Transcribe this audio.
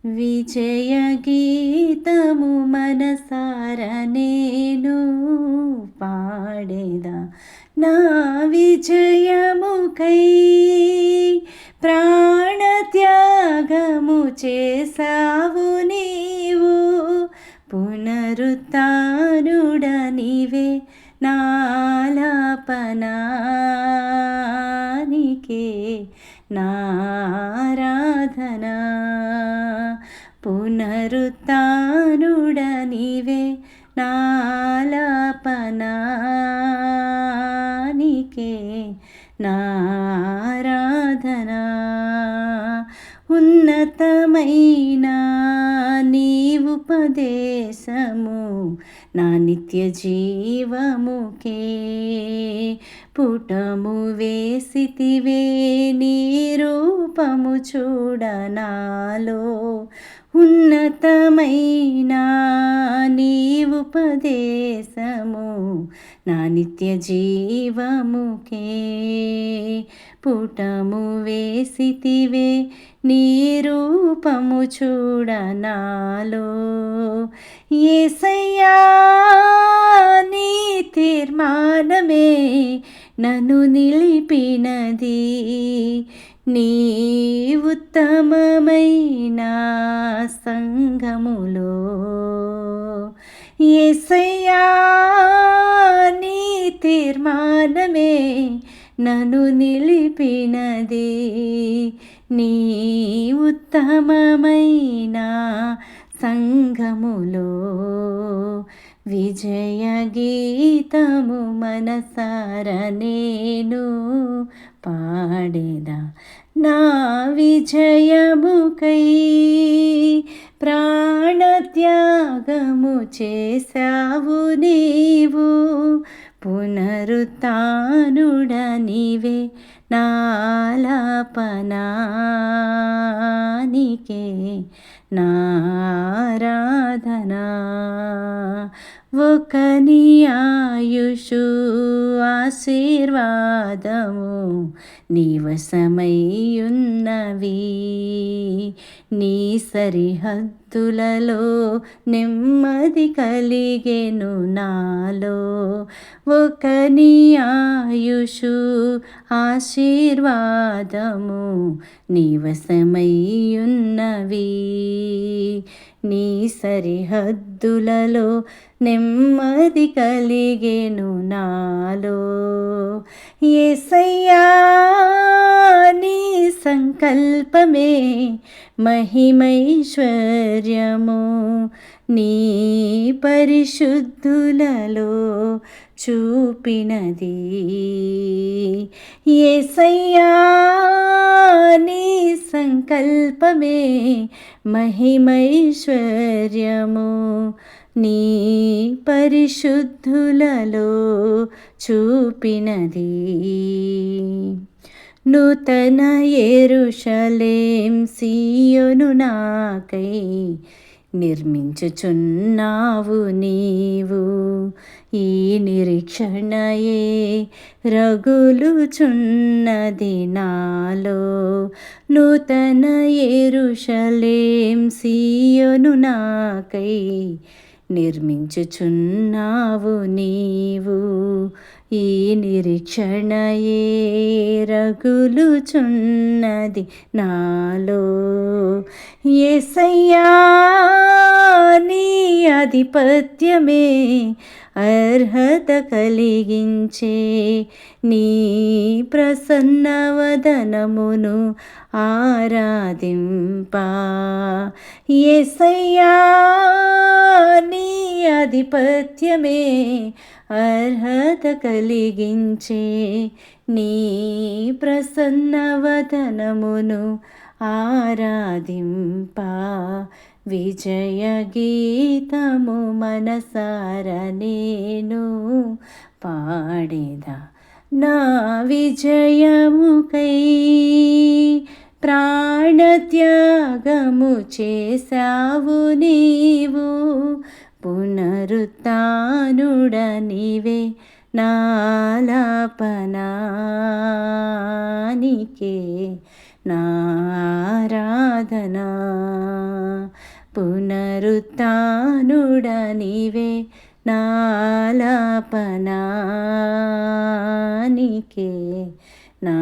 విజయ గీతము మనసార నేను పాడేదా నా విజయముకై ప్రాణత్యాగము చేసావు నీవు పునరుత్థానుడ నీవే నాలాపనానికే నారాధనా పునరుత్థానుడ నీవే నాలాపనానికే నారాధనా ఉన్నతమైన నీ ఉపదేశము నా నిత్య జీవముకే పుటము వేసితివే నీ రూపము చూడనాలో ఉన్నతమైన నీ ఉపదేశము నా నిత్య జీవముకే పుటము వేసితివే నీ రూపము చూడనాలో యేసయ్యా నీ తీర్మానమే నన్ను నిలిపినది నీ ఉత్తమమైన సంఘములో యేసయ్యా నీ తీర్మానమే నన్ను నిలిపినది నీ ఉత్తమమైన సంఘములో విజయ గీతము మనసార నేను పాడేదా నా విజయముకై ప్రాణత్యాగము చేసావు నీవు పునరుత్థానుడ నీవే నాలాపనానికే నారాధనా ఒక నీ ఆయుషు ఆశీర్వాదము నివసమయ్యున్నవి నీ సరిహద్దులలో నెమ్మది కలిగెను నాలో ఒక నీ ఆయుషు ఆశీర్వాదము నివసమయ్యున్నవి నీ సరిహద్దులలో నెమ్మది కలిగెను నాలో యేసయ్యా నీ సంకల్పమే మహిమైశ్వర్యము నీ పరిశుద్ధులలో చూపినది యేసయ్యా నీ సంకల్పమే మహిమైశ్వర్యము నీ పరిశుద్ధులలో చూపినది నూతన యెరూషలేం సీయోను నాకై నిర్మించుచున్నావు నీవు ఈ నిరీక్షణయే రగులుచున్నది నాలో నూతన యెరూషలేం సీయోను నాకై నిర్మించుచున్నావు నీవు ఈ నిరీక్షణయే రగులుచున్నది నాలో యేసయ్యా నీ ఆధిపత్యమే అర్హత కలిగించే నీ ప్రసన్నవదనమును ఆరాధింపా యేసయ్యా నీ ఆధిపత్యమే అర్హత కలిగించే నీ ప్రసన్నవదనమును ఆరాధింపా విజయ గీతము మనసార నేను పాడేదా నా విజయముకై ప్రాణత్యాగము చేసావు నీవు పునరుత్థానుడ నీవే నాలాపనానికే నారాధనా పునరుత్నుడ నీవే నాలాపనానికే నారాధనా